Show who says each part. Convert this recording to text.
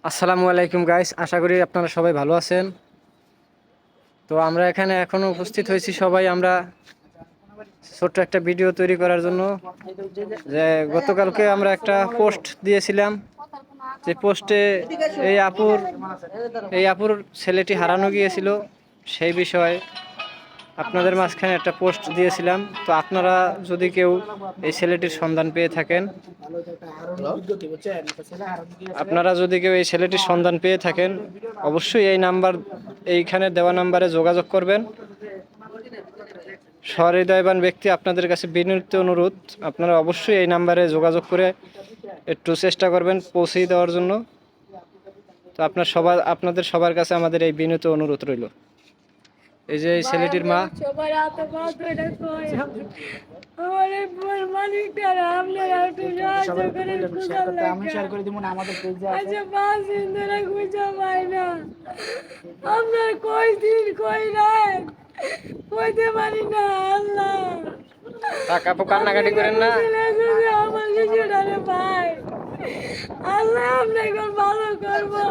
Speaker 1: আসসালামু আলাইকুম গাইস, আশা করি আপনারা সবাই ভালো আছেন। তো আমরা এখানে এখনো উপস্থিত হয়েছি সবাই আমরা ছোট্ট একটা ভিডিও তৈরি করার জন্য। যে গতকালকে আমরা একটা পোস্ট দিয়েছিলাম, যে পোস্টে এই আপুর এই আপুর ছেলেটি হারানো গিয়েছিল সেই বিষয়ে আপনাদের মাঝখানে একটা পোস্ট দিয়েছিলাম। তো আপনারা যদি কেউ এই ছেলেটির সন্ধান পেয়ে থাকেন, অবশ্যই এইখানে দেওয়া নাম্বারে যোগাযোগ করবেন। সহৃদয়বান ব্যক্তি, আপনাদের কাছে বিনীত অনুরোধ, আপনারা অবশ্যই এই নাম্বারে যোগাযোগ করে একটু চেষ্টা করবেন পৌঁছে দেওয়ার জন্য। তো আপনাদের সবার কাছে আমাদের এই বিনীত অনুরোধ রইল। এই যে এই ছেলেটির মা,
Speaker 2: আমি শেয়ার করে দিব না আমাদের পেজে আছে।
Speaker 3: আপনার কই দিন কই রাত কইতে পারি না আল্লাহ।
Speaker 1: আপু কান্নাকাটি করেন না।
Speaker 3: আমার কিছুটারে ভাই আল্লাহ আপনাকে ভালো করবো।